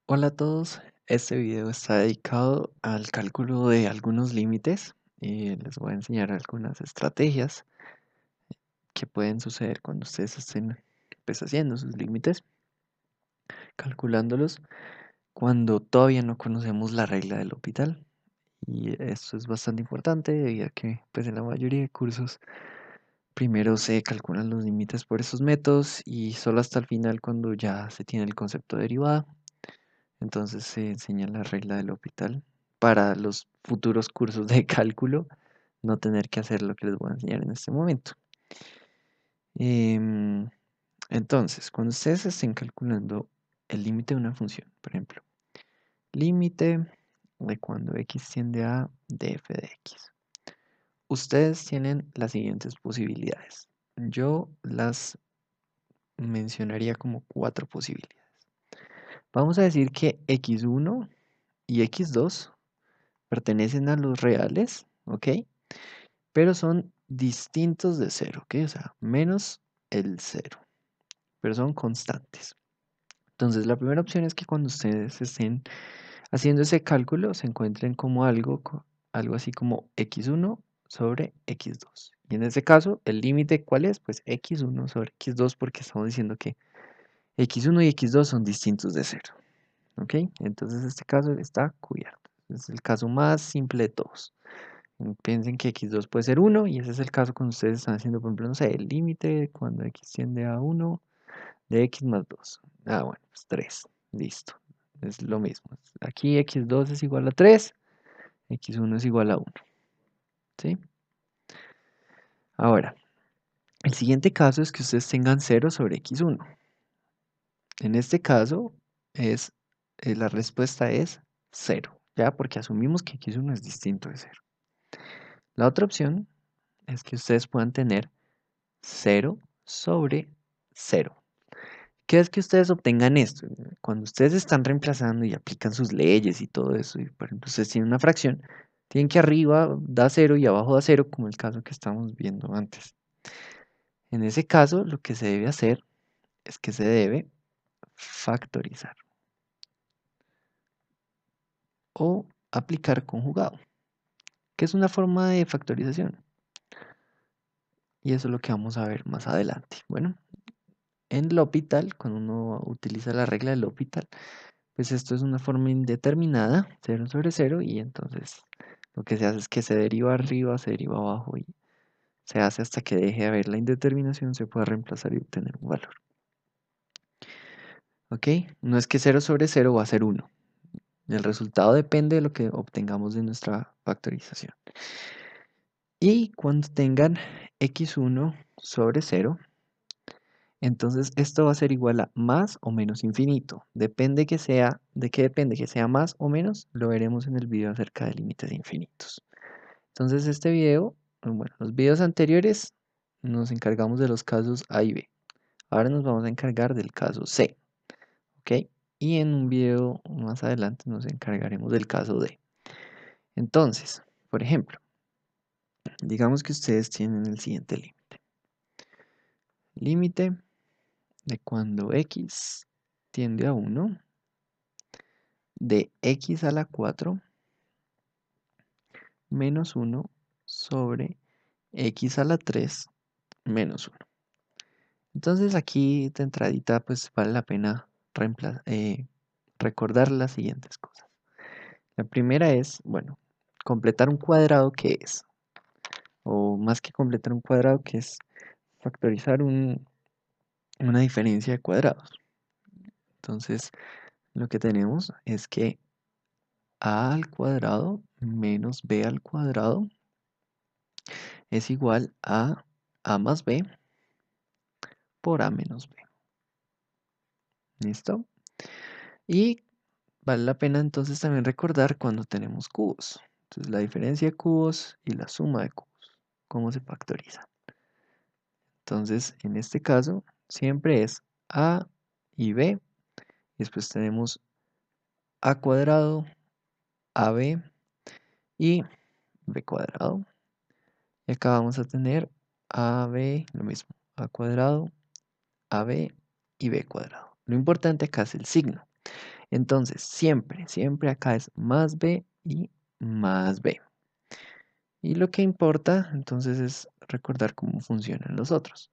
Hola a todos, este video está dedicado al cálculo de algunos límites y les voy a enseñar algunas estrategias que pueden suceder cuando ustedes estén haciendo sus límites, calculándolos cuando todavía no conocemos la regla del L'Hopital. Y esto es bastante importante debido a que pues en la mayoría de cursos primero se calculan los límites por esos métodos y solo hasta el final cuando ya se tiene el concepto de derivada. Entonces se enseña la regla del L'Hopital para los futuros cursos de cálculo, no tener que hacer lo que les voy a enseñar en este momento. Em, entonces, cuando ustedes estén calculando el límite de una función, por ejemplo, límite de cuando x tiende a df de x, ustedes tienen las siguientes posibilidades. Yo las mencionaría como 4 posibilidades. Vamos a decir que x1 y x2 pertenecen a los reales, ¿ok? Pero son distintos de cero, ¿ok? O sea, menos el cero, pero son constantes. Entonces, la primera opción es que cuando ustedes estén haciendo ese cálculo, se encuentren como algo así como x1 sobre x2. Y en este caso, el límite, ¿cuál es? Pues x1 sobre x2, porque estamos diciendo que x1 y x2 son distintos de cero, ¿ok? Entonces, este caso está cubierto. Es el caso más simple de todos. Piensen que x2 puede ser 1 y ese es el caso cuando ustedes están haciendo, por ejemplo, no sé, el límite cuando x tiende a 1 de x más 2. Ah, bueno, pues 3. Listo. Es lo mismo. Aquí x2 es igual a 3, x1 es igual a 1. ¿Sí? Ahora, el siguiente caso es que ustedes tengan 0 sobre x1. En este caso, es, la respuesta es 0, ¿ya? Porque asumimos que x1 es distinto de 0. La otra opción es que ustedes puedan tener 0 sobre 0. ¿Qué es que ustedes obtengan esto? Cuando ustedes están reemplazando y aplican sus leyes y todo eso, y por ejemplo ustedes tienen una fracción, tienen que arriba da 0 y abajo da 0, como el caso que estamos viendo antes. En ese caso, lo que se debe hacer es que se debe factorizar o aplicar conjugado, que es una forma de factorización. Y eso es lo que vamos a ver más adelante. Bueno, en L'Hopital, cuando uno utiliza la regla del L'Hopital, pues esto es una forma indeterminada, 0 sobre 0, y entonces lo que se hace es que se deriva arriba, se deriva abajo y se hace hasta que deje de haber la indeterminación, se pueda reemplazar y obtener un valor. ¿Ok? No es que 0 sobre 0 va a ser 1. El resultado depende de lo que obtengamos de nuestra factorización. Y cuando tengan x1 sobre 0, entonces esto va a ser igual a más o menos infinito. Depende que sea, ¿de qué depende? Que sea más o menos, lo veremos en el video acerca de límites infinitos. Entonces este video, bueno, los videos anteriores nos encargamos de los casos A y B. Ahora nos vamos a encargar del caso C, ¿ok? Y en un video más adelante nos encargaremos del caso D. Entonces, por ejemplo, digamos que ustedes tienen el siguiente límite. Límite de cuando x tiende a 1 de x a la 4 menos 1 sobre x a la 3 menos 1. Entonces aquí de entradita pues vale la pena recordar las siguientes cosas. La primera es, bueno, completar un cuadrado, ¿qué es? O más que completar un cuadrado, que es factorizar una diferencia de cuadrados. Entonces lo que tenemos es que a al cuadrado menos b al cuadrado es igual a más b por a menos b. ¿Listo? Y vale la pena entonces también recordar cuando tenemos cubos. Entonces la diferencia de cubos y la suma de cubos. ¿Cómo se factoriza? Entonces en este caso siempre es a y b. Y después tenemos a cuadrado, ab y b cuadrado. Y acá vamos a tener ab, lo mismo, a cuadrado, ab y b cuadrado. Lo importante acá es el signo. Entonces, siempre acá es más b y más b. Y lo que importa entonces es recordar cómo funcionan los otros.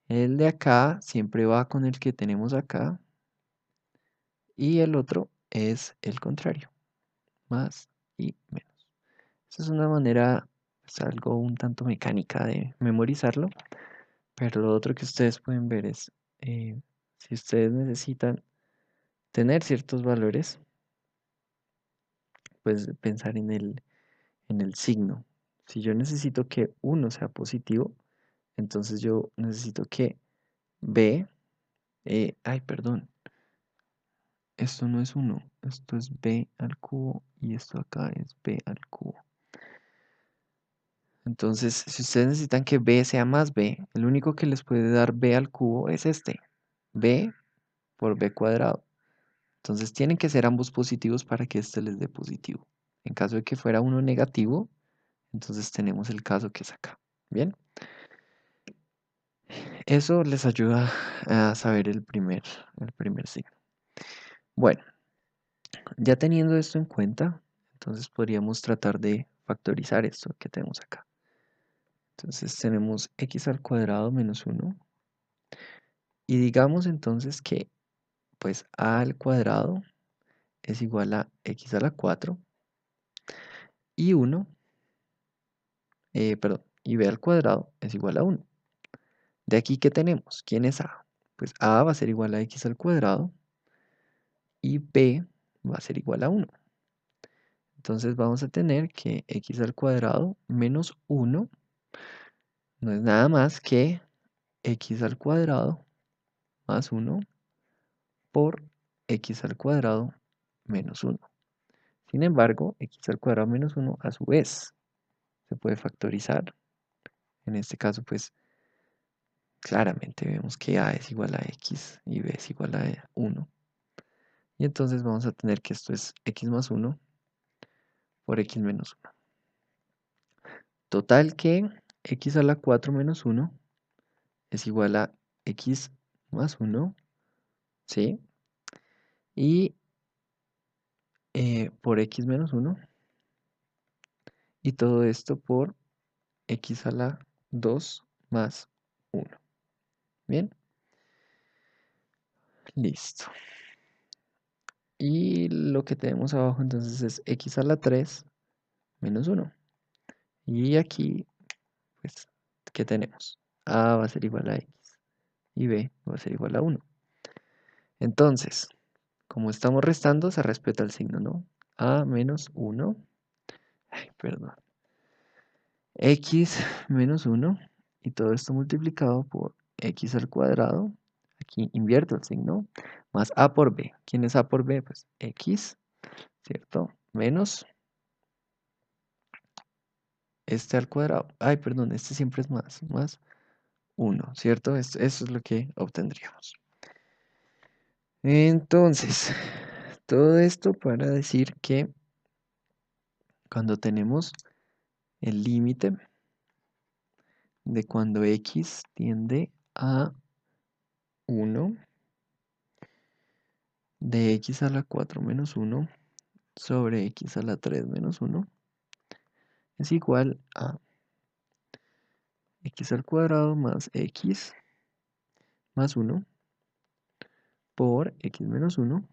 El de acá siempre va con el que tenemos acá y el otro es el contrario, más y menos. Esa es una manera, es algo un tanto mecánica de memorizarlo, pero lo otro que ustedes pueden ver es, si ustedes necesitan tener ciertos valores, pues pensar en el signo. Si yo necesito que uno sea positivo, entonces yo necesito que b, ay, perdón, esto no es 1, esto es b al cubo y esto acá es b al cubo. Entonces, si ustedes necesitan que b sea más b, el único que les puede dar b al cubo es este, b por b cuadrado. Entonces, tienen que ser ambos positivos para que este les dé positivo. En caso de que fuera uno negativo, entonces tenemos el caso que es acá. Bien, eso les ayuda a saber el primer signo. Bueno, ya teniendo esto en cuenta, entonces podríamos tratar de factorizar esto que tenemos acá. Entonces tenemos x al cuadrado menos 1. Y digamos entonces que pues a al cuadrado es igual a x a la 4 y 1, perdón, y b al cuadrado es igual a 1. De aquí, ¿qué tenemos? ¿Quién es a? Pues a va a ser igual a x al cuadrado y b va a ser igual a 1. Entonces vamos a tener que x al cuadrado menos 1 no es nada más que x al cuadrado más 1 por x al cuadrado menos 1. Sin embargo, x al cuadrado menos 1 a su vez se puede factorizar. En este caso, pues claramente vemos que a es igual a x y b es igual a 1. Y entonces vamos a tener que esto es x más 1 por x menos 1. Total que x a la 4 menos 1 es igual a x más 1, ¿sí? Y por x menos 1. Y todo esto por x a la 2 más 1. Bien, listo. Y lo que tenemos abajo entonces es x a la 3 menos 1. Y aquí, pues, ¿qué tenemos? A va a ser igual a x y b va a ser igual a 1. Entonces, como estamos restando, se respeta el signo, ¿no? A menos 1, ay, perdón, x menos 1, y todo esto multiplicado por x al cuadrado, aquí invierto el signo, más a por b. ¿Quién es a por b? Pues x, ¿cierto? Menos este al cuadrado. Ay, perdón, este siempre es más 1, ¿cierto? Eso es lo que obtendríamos. Entonces, todo esto para decir que cuando tenemos el límite de cuando x tiende a 1 de x a la 4 menos 1 sobre x a la 3 menos 1 es igual a x al cuadrado más x más 1 por x menos 1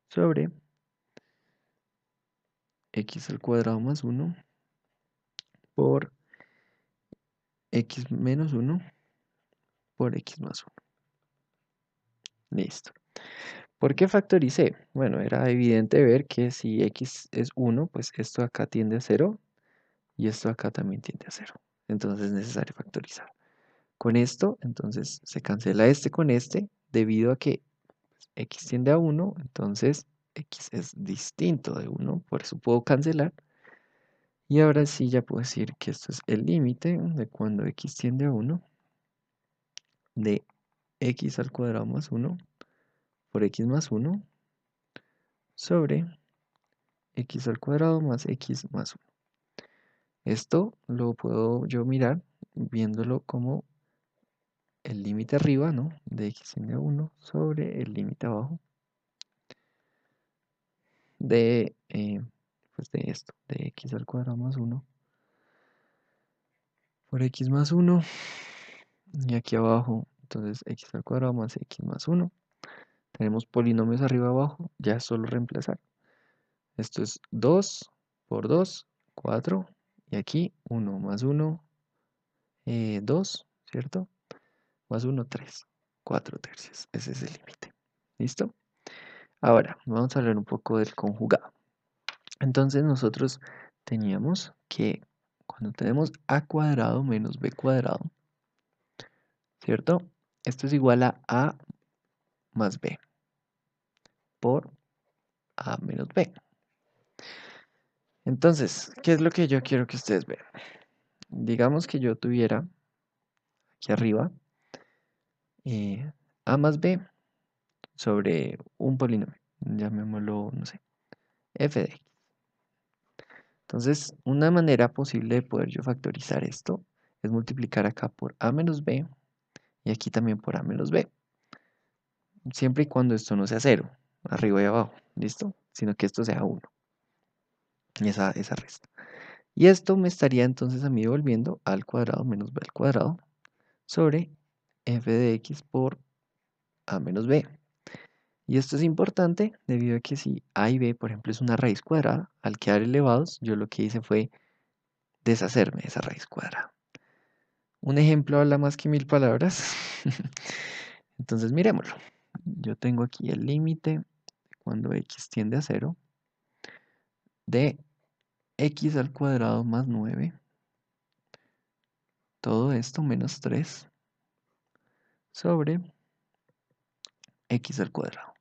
sobre x al cuadrado más 1 por x menos 1 por x más 1. Listo. ¿Por qué factoricé? Bueno, era evidente ver que si x es 1, pues esto acá tiende a 0 y esto acá también tiende a 0. Entonces es necesario factorizar. Con esto, entonces se cancela este con este, debido a que x tiende a 1, entonces x es distinto de 1, por eso puedo cancelar. Y ahora sí ya puedo decir que esto es el límite de cuando x tiende a 1 de x al cuadrado más 1 por x más 1 sobre x al cuadrado más x más 1. Esto lo puedo yo mirar viéndolo como el límite arriba, ¿no? De x tiende a 1 sobre el límite abajo pues de esto, de x al cuadrado más 1 por x más 1. Y aquí abajo, entonces x al cuadrado más x más 1. Tenemos polinomios arriba y abajo, ya es solo reemplazar. Esto es 2 por 2, 4. Y aquí 1 más 1, 2, ¿cierto? Más 1, 3. 4 tercios. Ese es el límite. ¿Listo? Ahora, vamos a hablar un poco del conjugado. Entonces nosotros teníamos que cuando tenemos a cuadrado menos b cuadrado, ¿cierto? Esto es igual a más b por a menos b. Entonces, ¿qué es lo que yo quiero que ustedes vean? Digamos que yo tuviera aquí arriba a más b sobre un polinomio, llamémoslo, no sé, f de x. Entonces, una manera posible de poder yo factorizar esto es multiplicar acá por a menos b y aquí también por a menos b, siempre y cuando esto no sea 0, arriba y abajo, ¿listo? Sino que esto sea 1, y esa resta. Y esto me estaría entonces a mí devolviendo a al cuadrado menos b al cuadrado sobre f de x por a menos b. Y esto es importante debido a que si a y b, por ejemplo, es una raíz cuadrada, al quedar elevados, yo lo que hice fue deshacerme de esa raíz cuadrada. Un ejemplo habla más que 1000 palabras. Entonces miremoslo. Yo tengo aquí el límite cuando x tiende a 0 de x al cuadrado más 9, todo esto menos 3 sobre x al cuadrado.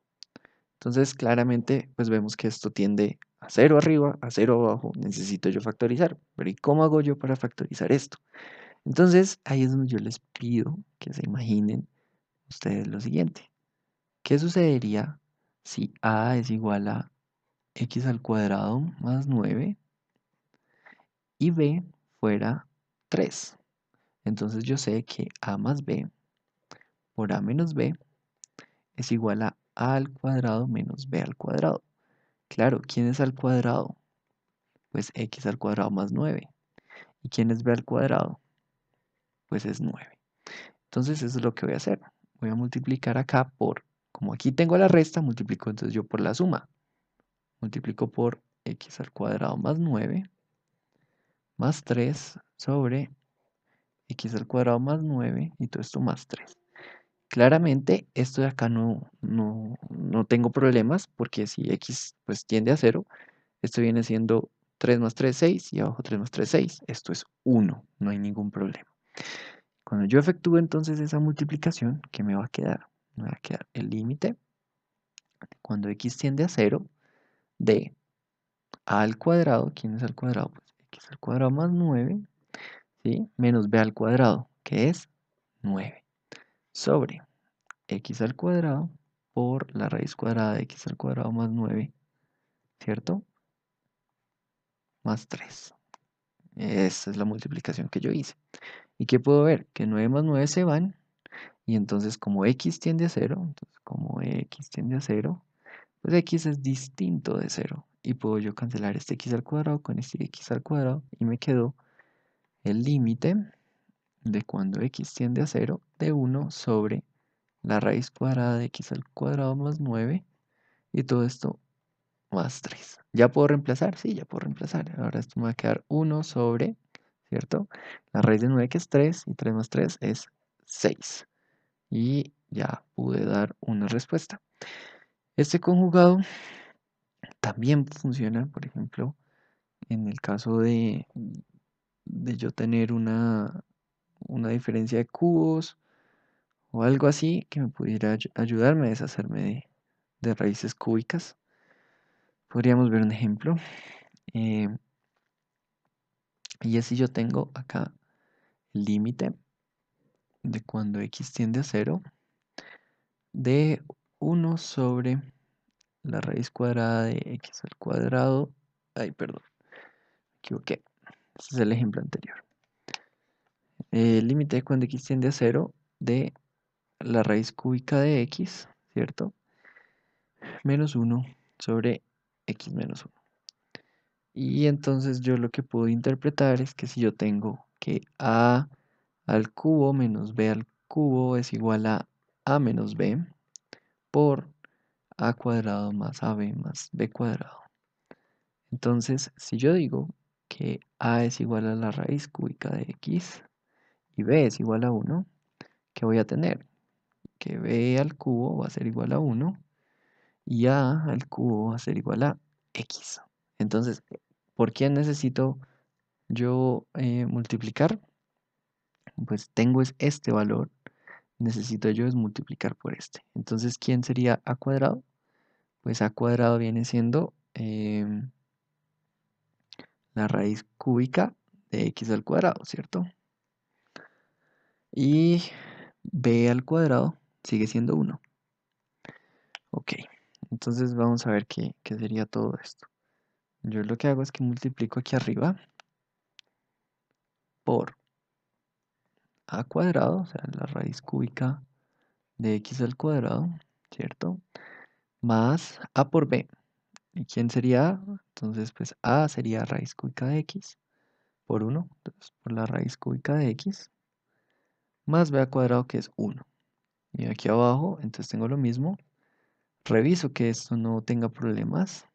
Entonces claramente pues vemos que esto tiende a 0 arriba, a 0 abajo, necesito yo factorizar. Pero ¿y cómo hago yo para factorizar esto? Entonces ahí es donde yo les pido que se imaginen ustedes lo siguiente. ¿Qué sucedería si a es igual a x al cuadrado más 9 y b fuera 3? Entonces yo sé que a más b por a menos b es igual a al cuadrado menos b al cuadrado. Claro, ¿quién es al cuadrado? Pues x al cuadrado más 9. ¿Y quién es b al cuadrado? Pues es 9. Entonces eso es lo que voy a hacer. Voy a multiplicar acá por, como aquí tengo la resta, multiplico entonces yo por la suma. Multiplico por x al cuadrado más 9 más 3 sobre x al cuadrado más 9 y todo esto más 3. Claramente esto de acá no tengo problemas porque si x pues tiende a 0, esto viene siendo 3 más 3, 6 y abajo 3 más 3, 6. Esto es 1, no hay ningún problema. Cuando yo efectúe entonces esa multiplicación, ¿qué me va a quedar? Me va a quedar el límite cuando x tiende a 0 de a al cuadrado. ¿Quién es al cuadrado? Pues x al cuadrado más 9, ¿sí? Menos b al cuadrado, que es 9, sobre x al cuadrado por la raíz cuadrada de x al cuadrado más 9, ¿cierto? Más 3. Esa es la multiplicación que yo hice. ¿Y qué puedo ver? Que 9 más 9 se van. Y entonces como x tiende a 0, entonces como x tiende a 0, pues x es distinto de 0. Y puedo yo cancelar este x al cuadrado con este x al cuadrado. Y me quedó el límite de cuando x tiende a 0 de 1 sobre la raíz cuadrada de x al cuadrado más 9. Y todo esto más 3. ¿Ya puedo reemplazar? Sí, ya puedo reemplazar. Ahora esto me va a quedar 1 sobre, ¿cierto? La raíz de 9 que es 3 y 3 más 3 es 6. Y ya pude dar una respuesta. Este conjugado también funciona, por ejemplo, en el caso de yo tener una diferencia de cubos o algo así que me pudiera ayudarme a deshacerme de raíces cúbicas. Podríamos ver un ejemplo. eh, y así yo tengo acá el límite de cuando x tiende a 0 de 1 sobre la raíz cuadrada de x al cuadrado. Ay, perdón, me equivoqué. Este es el ejemplo anterior. El límite de cuando x tiende a 0 de la raíz cúbica de x, ¿cierto? Menos 1 sobre x menos 1. Y entonces yo lo que puedo interpretar es que si yo tengo que a al cubo menos b al cubo es igual a menos b por a cuadrado más ab más b cuadrado. Entonces, si yo digo que a es igual a la raíz cúbica de x y b es igual a 1, ¿qué voy a tener? Que b al cubo va a ser igual a 1 y a al cubo va a ser igual a x. Entonces, ¿por qué necesito yo multiplicar? Pues tengo este valor, necesito yo es multiplicar por este. Entonces, ¿quién sería a cuadrado? Pues a cuadrado viene siendo la raíz cúbica de x al cuadrado, ¿cierto? Y b al cuadrado sigue siendo 1. Ok, entonces vamos a ver qué sería todo esto. Yo lo que hago es que multiplico aquí arriba por a cuadrado, o sea, la raíz cúbica de x al cuadrado, ¿cierto? Más a por b. ¿Y quién sería a? Entonces, pues a sería raíz cúbica de x por 1, entonces por la raíz cúbica de x, más b al cuadrado que es 1. Y aquí abajo, entonces tengo lo mismo. Reviso que esto no tenga problemas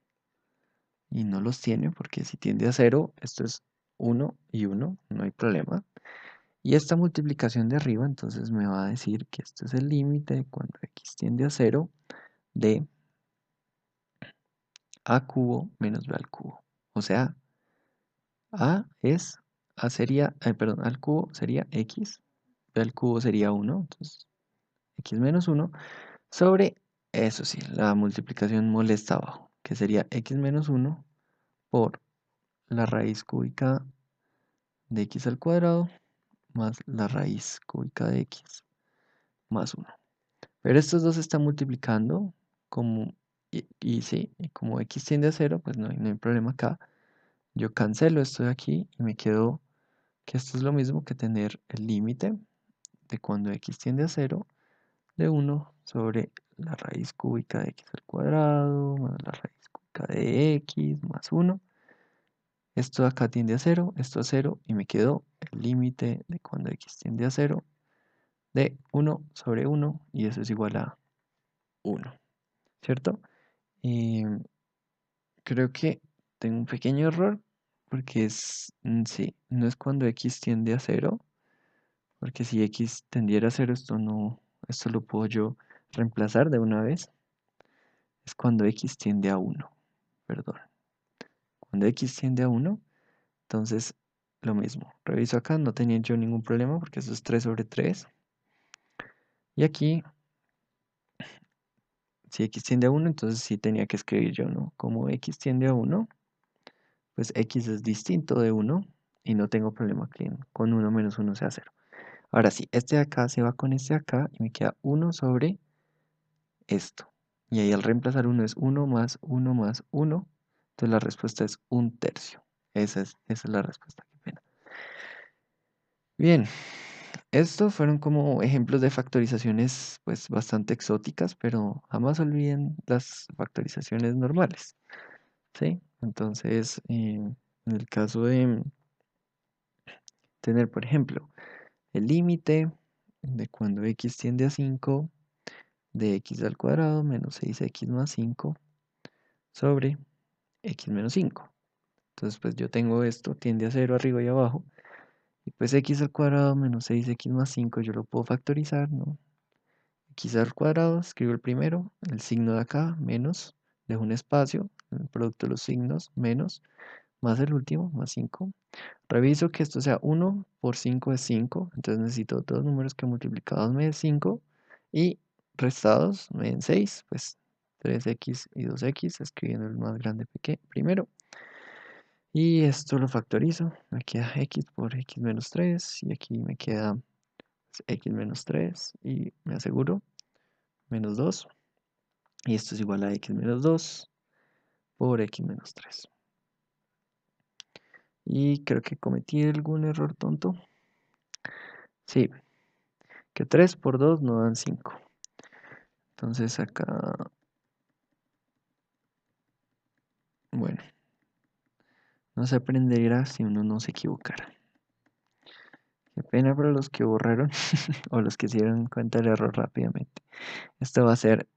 y no los tiene porque si tiende a 0, esto es 1 y 1, no hay problema. Y esta multiplicación de arriba, entonces me va a decir que esto es el límite cuando x tiende a 0 de a cubo menos b al cubo. O sea, a sería, perdón, al cubo sería x, b al cubo sería 1, entonces x menos 1 sobre, eso sí, la multiplicación molesta abajo, que sería x menos 1 por la raíz cúbica de x al cuadrado más la raíz cúbica de x más 1. Pero estos dos se están multiplicando como, y sí, y como x tiende a 0, pues no hay problema acá. Yo cancelo esto de aquí y me quedo que esto es lo mismo que tener el límite de cuando x tiende a 0 de 1 sobre la raíz cúbica de x al cuadrado más la raíz cúbica de x más 1. Esto de acá tiende a 0, esto a 0 y me quedó el límite de cuando x tiende a 0 de 1 sobre 1 y eso es igual a 1, ¿cierto? Y creo que tengo un pequeño error porque sí, no es cuando x tiende a 0, porque si x tendiera a 0 esto no, esto lo puedo yo reemplazar de una vez. Es cuando x tiende a 1, perdón. Cuando x tiende a 1, entonces lo mismo. Reviso acá, no tenía yo ningún problema porque eso es 3 sobre 3. Y aquí, si x tiende a 1, entonces sí tenía que escribir yo, ¿no? Como x tiende a 1, pues x es distinto de 1 y no tengo problema que con 1 menos 1 sea 0. Ahora sí, este de acá se va con este de acá y me queda 1 sobre esto. Y ahí al reemplazar 1 es 1 más 1 más 1. Entonces la respuesta es 1/3. Esa es la respuesta, qué pena. Bien, estos fueron como ejemplos de factorizaciones pues bastante exóticas, pero jamás olviden las factorizaciones normales, ¿sí? Entonces, en el caso de tener, por ejemplo, el límite de cuando x tiende a 5 de x al cuadrado menos 6x más 5 sobre x menos 5. Entonces, pues yo tengo esto, tiende a 0 arriba y abajo, y pues x al cuadrado menos 6x más 5 yo lo puedo factorizar, ¿no? X al cuadrado, escribo el primero, el signo de acá, menos, dejo un espacio, el producto de los signos, menos, más el último, más 5. Reviso que esto sea 1 por 5 es 5, entonces necesito dos números que multiplicados me den 5 y restados me den 6, pues 3x y 2x, escribiendo el más grande primero. Y esto lo factorizo, me queda x por x menos 3 y aquí me queda x menos 3 y me aseguro menos 2. Y esto es igual a x menos 2 por x menos 3. Y creo que cometí algún error tonto. Sí, que 3 por 2 no dan 5. Entonces acá Bueno, no se aprenderá si uno no se equivocara. Qué pena para los que borraron o los que se dieron cuenta del error rápidamente. Esto va a ser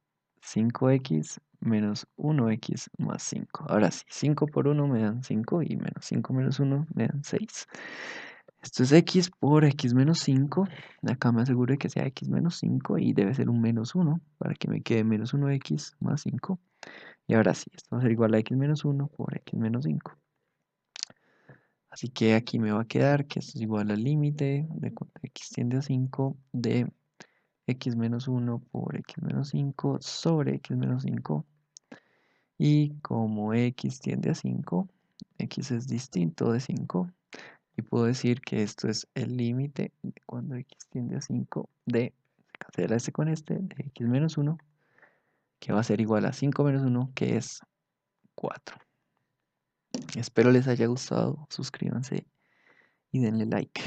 5x menos 1x más 5. Ahora sí, 5 por 1 me dan 5 y menos 5 menos 1 me dan 6. Esto es x por x menos 5. Acá me aseguro de que sea x menos 5 y debe ser un menos 1 para que me quede menos 1x más 5. Y ahora sí, esto va a ser igual a x menos 1 por x menos 5. Así que aquí me va a quedar que esto es igual al límite de cuando x tiende a 5 de x menos 1 por x menos 5 sobre x menos 5. Y como x tiende a 5, x es distinto de 5. Y puedo decir que esto es el límite de cuando x tiende a 5 de, se cancela este con este, de x menos 1, que va a ser igual a 5 menos 1, que es 4. Espero les haya gustado, suscríbanse y denle like.